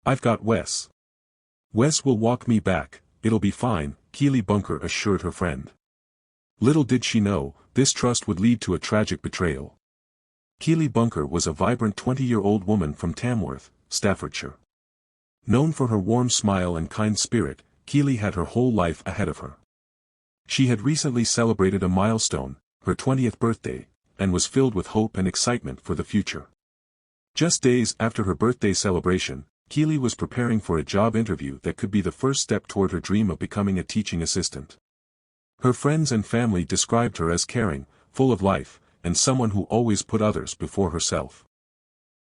I've got Wes. Wes will walk me back, it'll be fine, Keeley Bunker assured her friend. Little did she know, this trust would lead to a tragic betrayal. Keeley Bunker was a vibrant 20-year-old woman from Tamworth, Staffordshire. Known for her warm smile and kind spirit, Keeley had her whole life ahead of her. She had recently celebrated a milestone, her 20th birthday, and was filled with hope and excitement for the future. Just days after her birthday celebration, Keeley was preparing for a job interview that could be the first step toward her dream of becoming a teaching assistant. Her friends and family described her as caring, full of life, and someone who always put others before herself.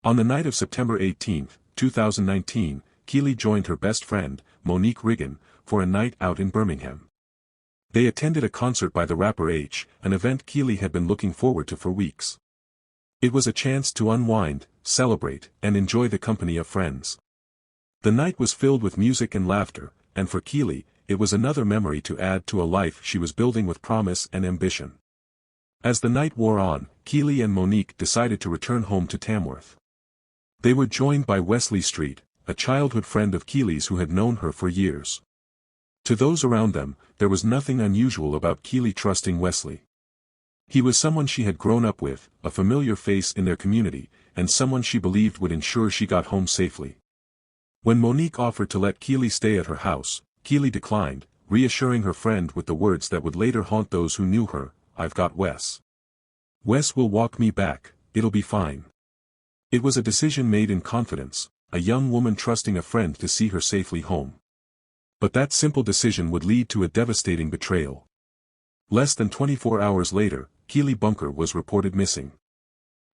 On the night of September 18, 2019, Keeley joined her best friend, Monique Riggin, for a night out in Birmingham. They attended a concert by the rapper H, an event Keeley had been looking forward to for weeks. It was a chance to unwind, celebrate, and enjoy the company of friends. The night was filled with music and laughter, and for Keeley, it was another memory to add to a life she was building with promise and ambition. As the night wore on, Keeley and Monique decided to return home to Tamworth. They were joined by Wesley Streete, a childhood friend of Keeley's who had known her for years. To those around them, there was nothing unusual about Keeley trusting Wesley. He was someone she had grown up with, a familiar face in their community, and someone she believed would ensure she got home safely. When Monique offered to let Keeley stay at her house, Keeley declined, reassuring her friend with the words that would later haunt those who knew her, "I've got Wes. Wes will walk me back, it'll be fine." It was a decision made in confidence, a young woman trusting a friend to see her safely home. But that simple decision would lead to a devastating betrayal. Less than 24 hours later, Keeley Bunker was reported missing.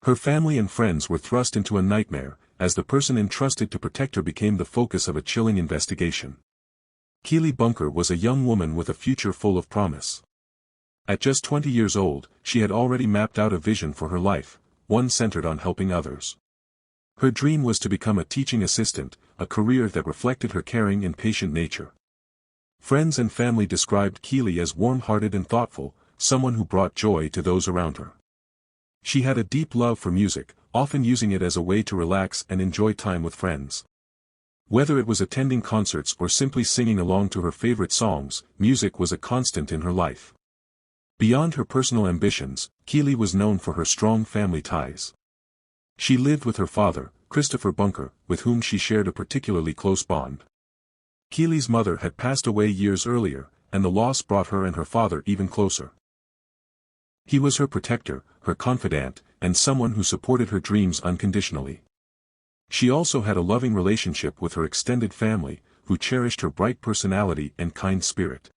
Her family and friends were thrust into a nightmare, as the person entrusted to protect her became the focus of a chilling investigation. Keeley Bunker was a young woman with a future full of promise. At just 20 years old, she had already mapped out a vision for her life, one centered on helping others. Her dream was to become a teaching assistant, a career that reflected her caring and patient nature. Friends and family described Keeley as warm-hearted and thoughtful, someone who brought joy to those around her. She had a deep love for music, often using it as a way to relax and enjoy time with friends. Whether it was attending concerts or simply singing along to her favorite songs, music was a constant in her life. Beyond her personal ambitions, Keeley was known for her strong family ties. She lived with her father, Christopher Bunker, with whom she shared a particularly close bond. Keeley's mother had passed away years earlier, and the loss brought her and her father even closer. He was her protector, her confidant, and someone who supported her dreams unconditionally. She also had a loving relationship with her extended family, who cherished her bright personality and kind spirit.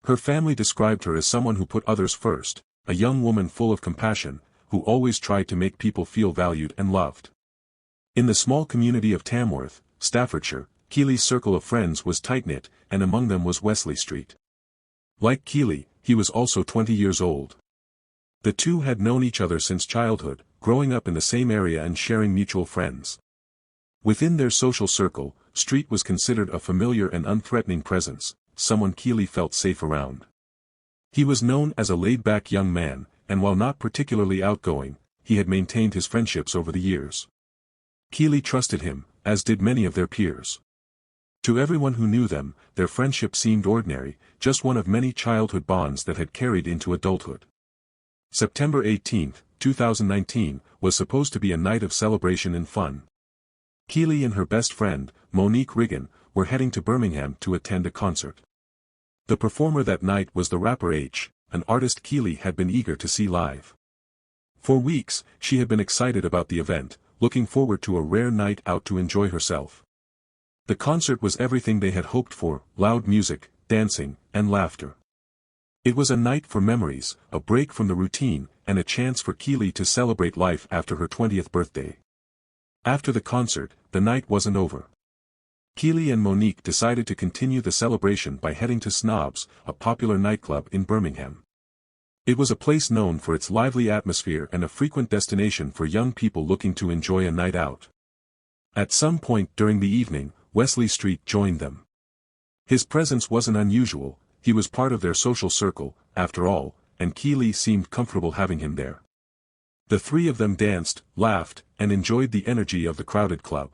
Her family described her as someone who put others first, a young woman full of compassion, who always tried to make people feel valued and loved. In the small community of Tamworth, Staffordshire, Keeley's circle of friends was tight-knit, and among them was Wesley Streete. Like Keeley, he was also 20 years old. The two had known each other since childhood, growing up in the same area and sharing mutual friends. Within their social circle, Streete was considered a familiar and unthreatening presence, someone Keeley felt safe around. He was known as a laid-back young man, and while not particularly outgoing, he had maintained his friendships over the years. Keeley trusted him, as did many of their peers. To everyone who knew them, their friendship seemed ordinary, just one of many childhood bonds that had carried into adulthood. September 18, 2019, was supposed to be a night of celebration and fun. Keeley and her best friend, Monique Riggin, were heading to Birmingham to attend a concert. The performer that night was the rapper H, an artist Keeley had been eager to see live. For weeks, she had been excited about the event, looking forward to a rare night out to enjoy herself. The concert was everything they had hoped for: loud music, dancing, and laughter. It was a night for memories, a break from the routine, and a chance for Keeley to celebrate life after her 20th birthday. After the concert, the night wasn't over. Keeley and Monique decided to continue the celebration by heading to Snob's, a popular nightclub in Birmingham. It was a place known for its lively atmosphere and a frequent destination for young people looking to enjoy a night out. At some point during the evening, Wesley Streete joined them. His presence wasn't unusual, he was part of their social circle, after all, and Keeley seemed comfortable having him there. The three of them danced, laughed, and enjoyed the energy of the crowded club.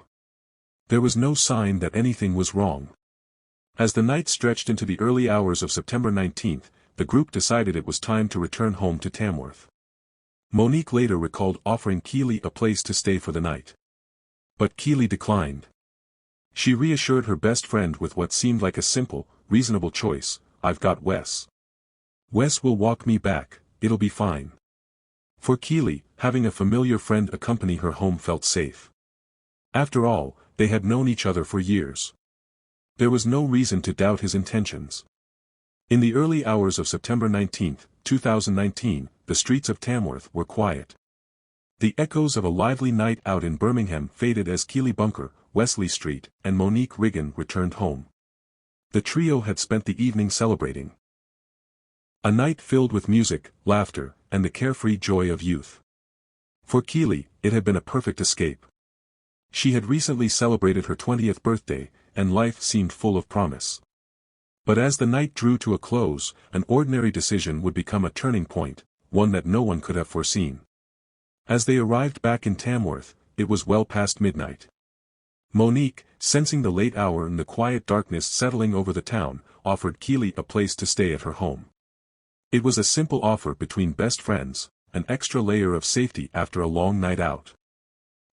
There was no sign that anything was wrong. As the night stretched into the early hours of September 19th, the group decided it was time to return home to Tamworth. Monique later recalled offering Keeley a place to stay for the night. But Keeley declined. She reassured her best friend with what seemed like a simple, reasonable choice: "I've got Wes. Wes will walk me back, it'll be fine." For Keeley, having a familiar friend accompany her home felt safe. After all, they had known each other for years. There was no reason to doubt his intentions. In the early hours of September 19, 2019, the streets of Tamworth were quiet. The echoes of a lively night out in Birmingham faded as Keeley Bunker, Wesley Streete, and Monique Riggin returned home. The trio had spent the evening celebrating. A night filled with music, laughter, and the carefree joy of youth. For Keeley, it had been a perfect escape. She had recently celebrated her 20th birthday, and life seemed full of promise. But as the night drew to a close, an ordinary decision would become a turning point, one that no one could have foreseen. As they arrived back in Tamworth, it was well past midnight. Monique, sensing the late hour and the quiet darkness settling over the town, offered Keeley a place to stay at her home. It was a simple offer between best friends, an extra layer of safety after a long night out.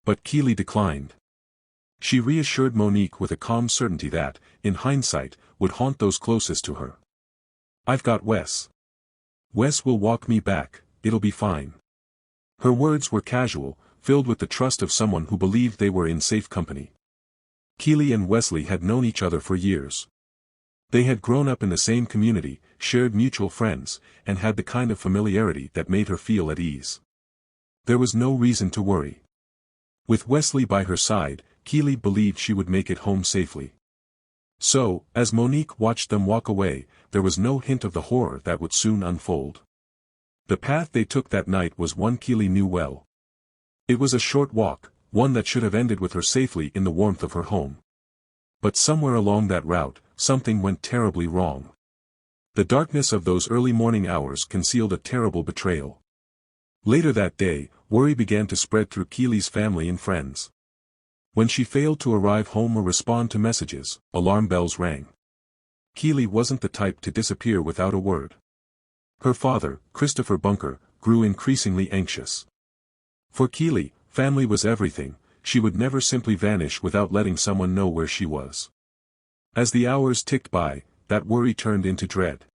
But Keeley declined. She reassured Monique with a calm certainty that, in hindsight, would haunt those closest to her. "I've got Wes. Wes will walk me back, it'll be fine." Her words were casual, filled with the trust of someone who believed they were in safe company. Keeley and Wesley had known each other for years. They had grown up in the same community, shared mutual friends, and had the kind of familiarity that made her feel at ease. There was no reason to worry. With Wesley by her side, Keeley believed she would make it home safely. So, as Monique watched them walk away, there was no hint of the horror that would soon unfold. The path they took that night was one Keeley knew well. It was a short walk, one that should have ended with her safely in the warmth of her home. But somewhere along that route, something went terribly wrong. The darkness of those early morning hours concealed a terrible betrayal. Later that day, worry began to spread through Keeley's family and friends. When she failed to arrive home or respond to messages, alarm bells rang. Keeley wasn't the type to disappear without a word. Her father, Christopher Bunker, grew increasingly anxious. For Keeley, family was everything. She would never simply vanish without letting someone know where she was. As the hours ticked by, that worry turned into dread.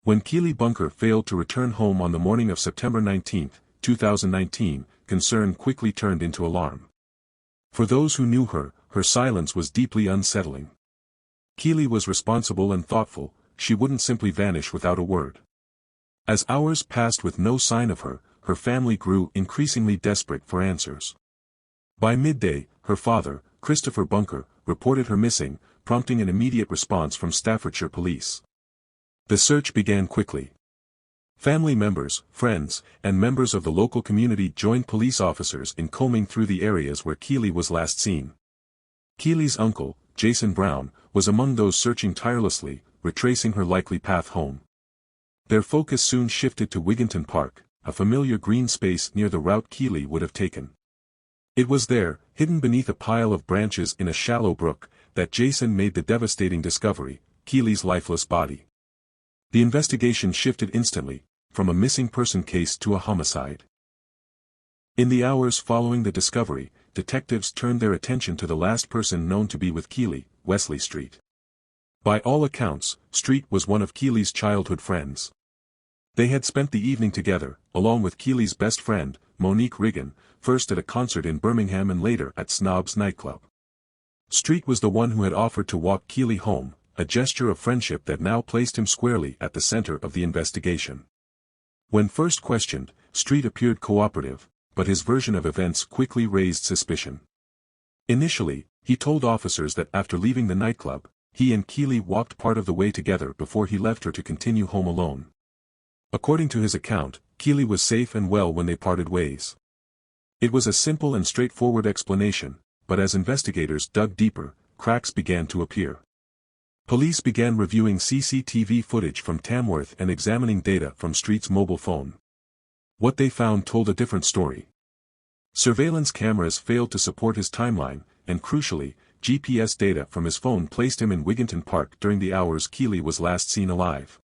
When Keeley Bunker failed to return home on the morning of September 19, 2019, concern quickly turned into alarm. For those who knew her, her silence was deeply unsettling. Keeley was responsible and thoughtful, she wouldn't simply vanish without a word. As hours passed with no sign of her, her family grew increasingly desperate for answers. By midday, her father, Christopher Bunker, reported her missing, prompting an immediate response from Staffordshire police. The search began quickly. Family members, friends, and members of the local community joined police officers in combing through the areas where Keeley was last seen. Keeley's uncle, Jason Brown, was among those searching tirelessly, retracing her likely path home. Their focus soon shifted to Wigginton Park, a familiar green space near the route Keeley would have taken. It was there, hidden beneath a pile of branches in a shallow brook, that Jason made the devastating discovery: Keeley's lifeless body. The investigation shifted instantly, from a missing person case to a homicide. In the hours following the discovery, detectives turned their attention to the last person known to be with Keeley, Wesley Streete. By all accounts, Streete was one of Keeley's childhood friends. They had spent the evening together, along with Keeley's best friend, Monique Riggin, first at a concert in Birmingham and later at Snob's nightclub. Streete was the one who had offered to walk Keeley home, a gesture of friendship that now placed him squarely at the center of the investigation. When first questioned, Streete appeared cooperative, but his version of events quickly raised suspicion. Initially, he told officers that after leaving the nightclub, he and Keeley walked part of the way together before he left her to continue home alone. According to his account, Keeley was safe and well when they parted ways. It was a simple and straightforward explanation, but as investigators dug deeper, cracks began to appear. Police began reviewing CCTV footage from Tamworth and examining data from Streete's mobile phone. What they found told a different story. Surveillance cameras failed to support his timeline, and crucially, GPS data from his phone placed him in Wigginton Park during the hours Keeley was last seen alive.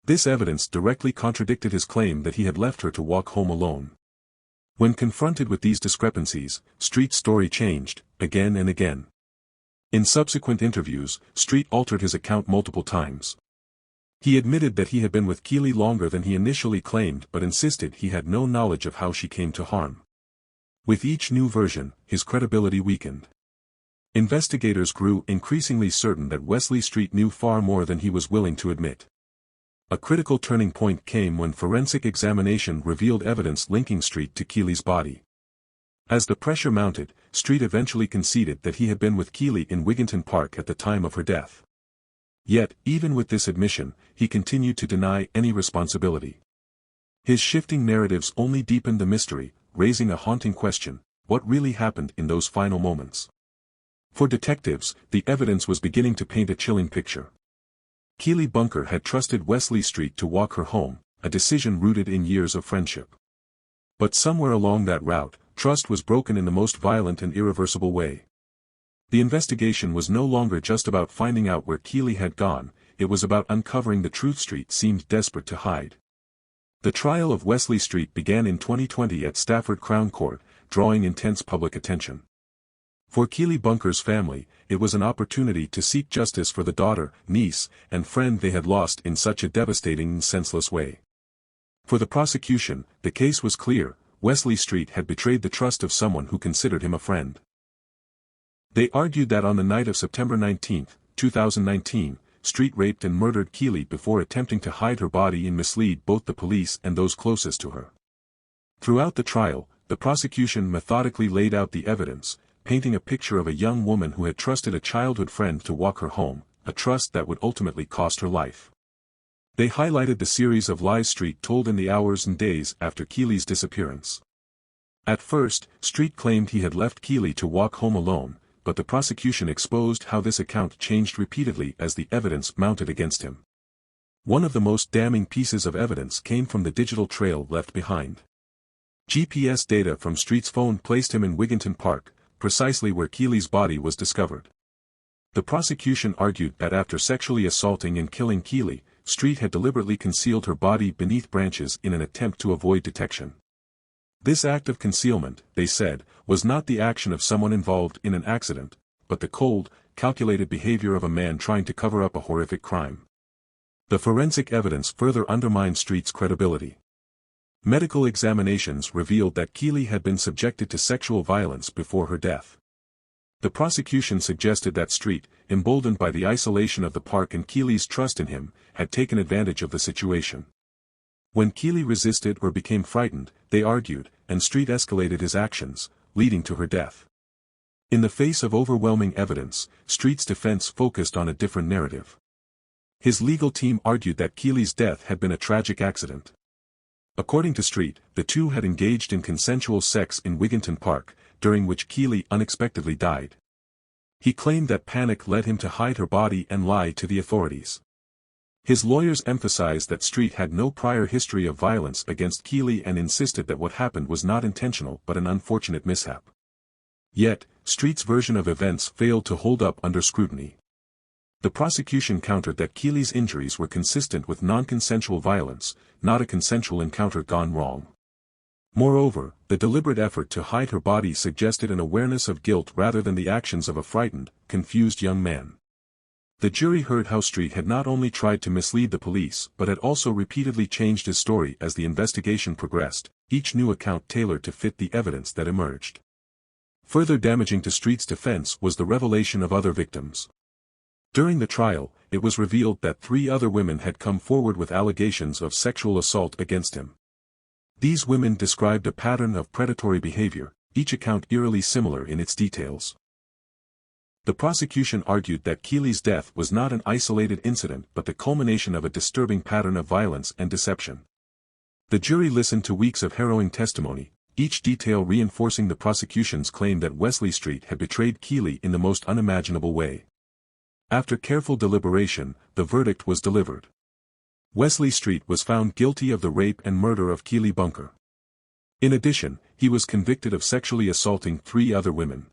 This evidence directly contradicted his claim that he had left her to walk home alone. When confronted with these discrepancies, Streete's story changed, again and again. In subsequent interviews, Streete altered his account multiple times. He admitted that he had been with Keeley longer than he initially claimed but insisted he had no knowledge of how she came to harm. With each new version, his credibility weakened. Investigators grew increasingly certain that Wesley Streete knew far more than he was willing to admit. A critical turning point came when forensic examination revealed evidence linking Streete to Keeley's body. As the pressure mounted, Streete eventually conceded that he had been with Keeley in Wigginton Park at the time of her death. Yet, even with this admission, he continued to deny any responsibility. His shifting narratives only deepened the mystery, raising a haunting question: what really happened in those final moments? For detectives, the evidence was beginning to paint a chilling picture. Keeley Bunker had trusted Wesley Streete to walk her home, a decision rooted in years of friendship. But somewhere along that route, trust was broken in the most violent and irreversible way. The investigation was no longer just about finding out where Keeley had gone, it was about uncovering the truth Streete seemed desperate to hide. The trial of Wesley Streete began in 2020 at Stafford Crown Court, drawing intense public attention. For Keeley Bunker's family, it was an opportunity to seek justice for the daughter, niece, and friend they had lost in such a devastating and senseless way. For the prosecution, the case was clear: Wesley Streete had betrayed the trust of someone who considered him a friend. They argued that on the night of September 19, 2019, Streete raped and murdered Keeley before attempting to hide her body and mislead both the police and those closest to her. Throughout the trial, the prosecution methodically laid out the evidence, painting a picture of a young woman who had trusted a childhood friend to walk her home, a trust that would ultimately cost her life. They highlighted the series of lies Streete told in the hours and days after Keeley's disappearance. At first, Streete claimed he had left Keeley to walk home alone, but the prosecution exposed how this account changed repeatedly as the evidence mounted against him. One of the most damning pieces of evidence came from the digital trail left behind. GPS data from Streete's phone placed him in Wigginton Park, precisely where Keeley's body was discovered. The prosecution argued that after sexually assaulting and killing Keeley, Streete had deliberately concealed her body beneath branches in an attempt to avoid detection. This act of concealment, they said, was not the action of someone involved in an accident, but the cold, calculated behavior of a man trying to cover up a horrific crime. The forensic evidence further undermined Streete's credibility. Medical examinations revealed that Keeley had been subjected to sexual violence before her death. The prosecution suggested that Streete, emboldened by the isolation of the park and Keeley's trust in him, had taken advantage of the situation. When Keeley resisted or became frightened, they argued, and Streete escalated his actions, leading to her death. In the face of overwhelming evidence, Streete's defense focused on a different narrative. His legal team argued that Keeley's death had been a tragic accident. According to Streete, the two had engaged in consensual sex in Wigginton Park, during which Keeley unexpectedly died. He claimed that panic led him to hide her body and lie to the authorities. His lawyers emphasized that Streete had no prior history of violence against Keeley and insisted that what happened was not intentional but an unfortunate mishap. Yet, Streete's version of events failed to hold up under scrutiny. The prosecution countered that Keeley's injuries were consistent with non-consensual violence, not a consensual encounter gone wrong. Moreover, the deliberate effort to hide her body suggested an awareness of guilt rather than the actions of a frightened, confused young man. The jury heard how Streete had not only tried to mislead the police but had also repeatedly changed his story as the investigation progressed, each new account tailored to fit the evidence that emerged. Further damaging to Streete's defense was the revelation of other victims. During the trial, it was revealed that 3 other women had come forward with allegations of sexual assault against him. These women described a pattern of predatory behavior, each account eerily similar in its details. The prosecution argued that Keeley's death was not an isolated incident but the culmination of a disturbing pattern of violence and deception. The jury listened to weeks of harrowing testimony, each detail reinforcing the prosecution's claim that Wesley Streete had betrayed Keeley in the most unimaginable way. After careful deliberation, the verdict was delivered. Wesley Streete was found guilty of the rape and murder of Keeley Bunker. In addition, he was convicted of sexually assaulting 3 other women.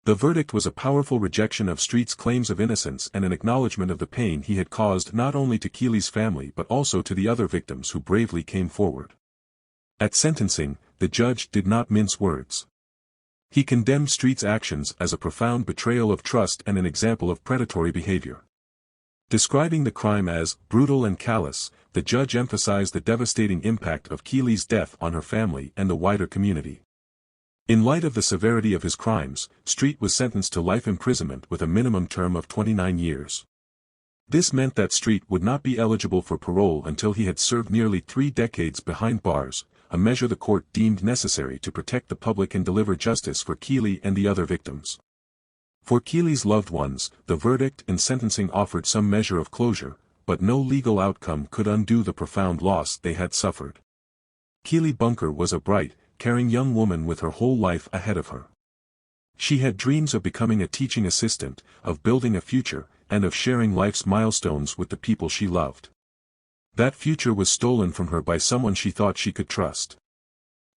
The verdict was a powerful rejection of Streete's claims of innocence and an acknowledgement of the pain he had caused not only to Keeley's family but also to the other victims who bravely came forward. At sentencing, the judge did not mince words. He condemned Streete's actions as a profound betrayal of trust and an example of predatory behavior. Describing the crime as brutal and callous, the judge emphasized the devastating impact of Keeley's death on her family and the wider community. In light of the severity of his crimes, Streete was sentenced to life imprisonment with a minimum term of 29 years. This meant that Streete would not be eligible for parole until he had served nearly 3 decades behind bars, a measure the court deemed necessary to protect the public and deliver justice for Keeley and the other victims. For Keeley's loved ones, the verdict and sentencing offered some measure of closure, but no legal outcome could undo the profound loss they had suffered. Keeley Bunker was a bright, caring young woman with her whole life ahead of her. She had dreams of becoming a teaching assistant, of building a future, and of sharing life's milestones with the people she loved. That future was stolen from her by someone she thought she could trust.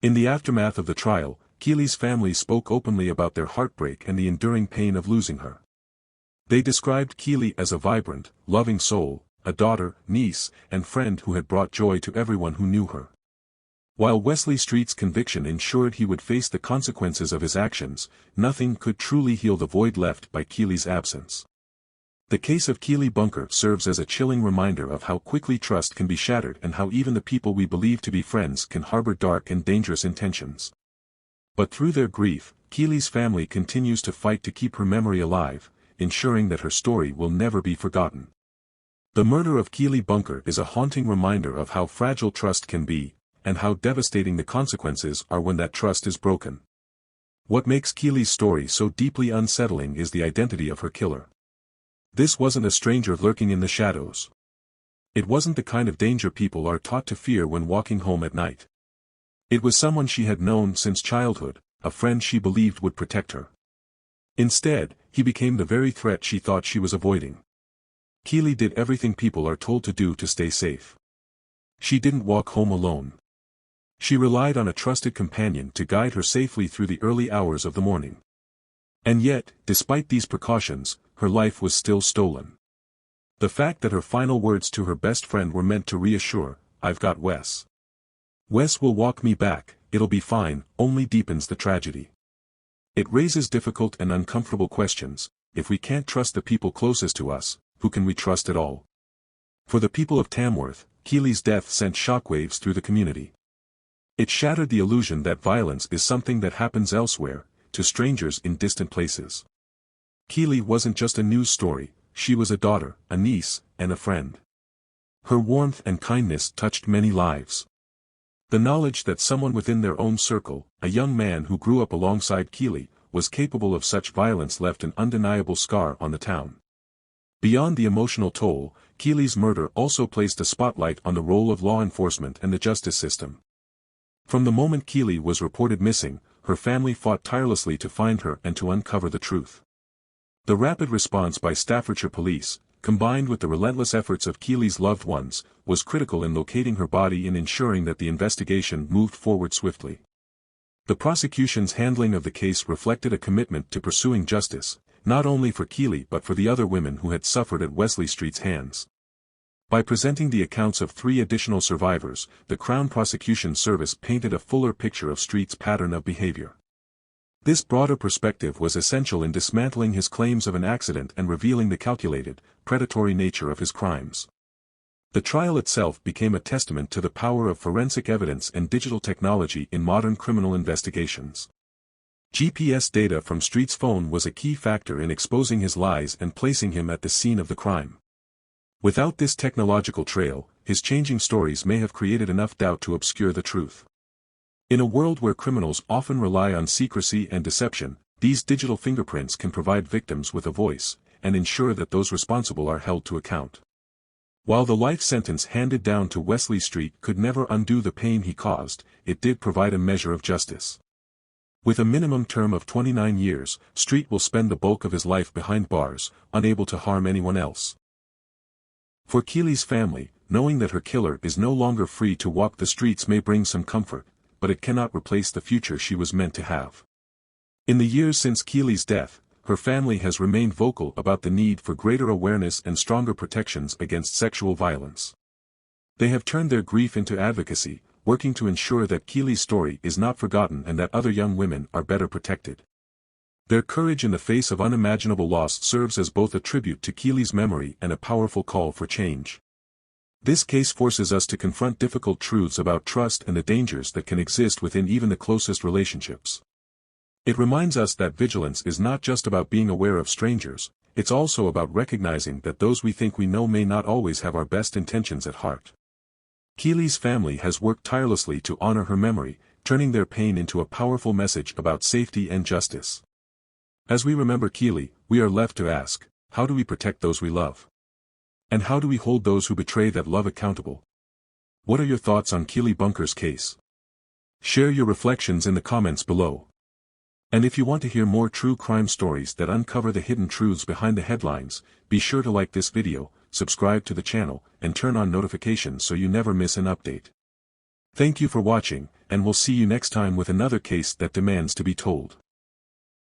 In the aftermath of the trial, Keeley's family spoke openly about their heartbreak and the enduring pain of losing her. They described Keeley as a vibrant, loving soul, a daughter, niece, and friend who had brought joy to everyone who knew her. While Wesley Streete's conviction ensured he would face the consequences of his actions, nothing could truly heal the void left by Keeley's absence. The case of Keeley Bunker serves as a chilling reminder of how quickly trust can be shattered and how even the people we believe to be friends can harbor dark and dangerous intentions. But through their grief, Keeley's family continues to fight to keep her memory alive, ensuring that her story will never be forgotten. The murder of Keeley Bunker is a haunting reminder of how fragile trust can be, and how devastating the consequences are when that trust is broken. What makes Keeley's story so deeply unsettling is the identity of her killer. This wasn't a stranger lurking in the shadows. It wasn't the kind of danger people are taught to fear when walking home at night. It was someone she had known since childhood, a friend she believed would protect her. Instead, he became the very threat she thought she was avoiding. Keeley did everything people are told to do to stay safe. She didn't walk home alone. She relied on a trusted companion to guide her safely through the early hours of the morning. And yet, despite these precautions, her life was still stolen. The fact that her final words to her best friend were meant to reassure, "I've got Wes. Wes will walk me back, it'll be fine," only deepens the tragedy. It raises difficult and uncomfortable questions. If we can't trust the people closest to us, who can we trust at all? For the people of Tamworth, Keeley's death sent shockwaves through the community. It shattered the illusion that violence is something that happens elsewhere, to strangers in distant places. Keeley wasn't just a news story, she was a daughter, a niece, and a friend. Her warmth and kindness touched many lives. The knowledge that someone within their own circle, a young man who grew up alongside Keeley, was capable of such violence left an undeniable scar on the town. Beyond the emotional toll, Keeley's murder also placed a spotlight on the role of law enforcement and the justice system. From the moment Keeley was reported missing, her family fought tirelessly to find her and to uncover the truth. The rapid response by Staffordshire police, combined with the relentless efforts of Keeley's loved ones, was critical in locating her body and ensuring that the investigation moved forward swiftly. The prosecution's handling of the case reflected a commitment to pursuing justice, not only for Keeley but for the other women who had suffered at Wesley Streete's hands. By presenting the accounts of 3 additional survivors, the Crown Prosecution Service painted a fuller picture of Streete's pattern of behavior. This broader perspective was essential in dismantling his claims of an accident and revealing the calculated, predatory nature of his crimes. The trial itself became a testament to the power of forensic evidence and digital technology in modern criminal investigations. GPS data from Streete's phone was a key factor in exposing his lies and placing him at the scene of the crime. Without this technological trail, his changing stories may have created enough doubt to obscure the truth. In a world where criminals often rely on secrecy and deception, these digital fingerprints can provide victims with a voice, and ensure that those responsible are held to account. While the life sentence handed down to Wesley Streete could never undo the pain he caused, it did provide a measure of justice. With a minimum term of 29 years, Streete will spend the bulk of his life behind bars, unable to harm anyone else. For Keeley's family, knowing that her killer is no longer free to walk the streets may bring some comfort, but it cannot replace the future she was meant to have. In the years since Keeley's death, her family has remained vocal about the need for greater awareness and stronger protections against sexual violence. They have turned their grief into advocacy, working to ensure that Keeley's story is not forgotten and that other young women are better protected. Their courage in the face of unimaginable loss serves as both a tribute to Keeley's memory and a powerful call for change. This case forces us to confront difficult truths about trust and the dangers that can exist within even the closest relationships. It reminds us that vigilance is not just about being aware of strangers, it's also about recognizing that those we think we know may not always have our best intentions at heart. Keeley's family has worked tirelessly to honor her memory, turning their pain into a powerful message about safety and justice. As we remember Keeley, we are left to ask, how do we protect those we love? And how do we hold those who betray that love accountable? What are your thoughts on Keeley Bunker's case? Share your reflections in the comments below. And if you want to hear more true crime stories that uncover the hidden truths behind the headlines, be sure to like this video, subscribe to the channel, and turn on notifications so you never miss an update. Thank you for watching, and we'll see you next time with another case that demands to be told.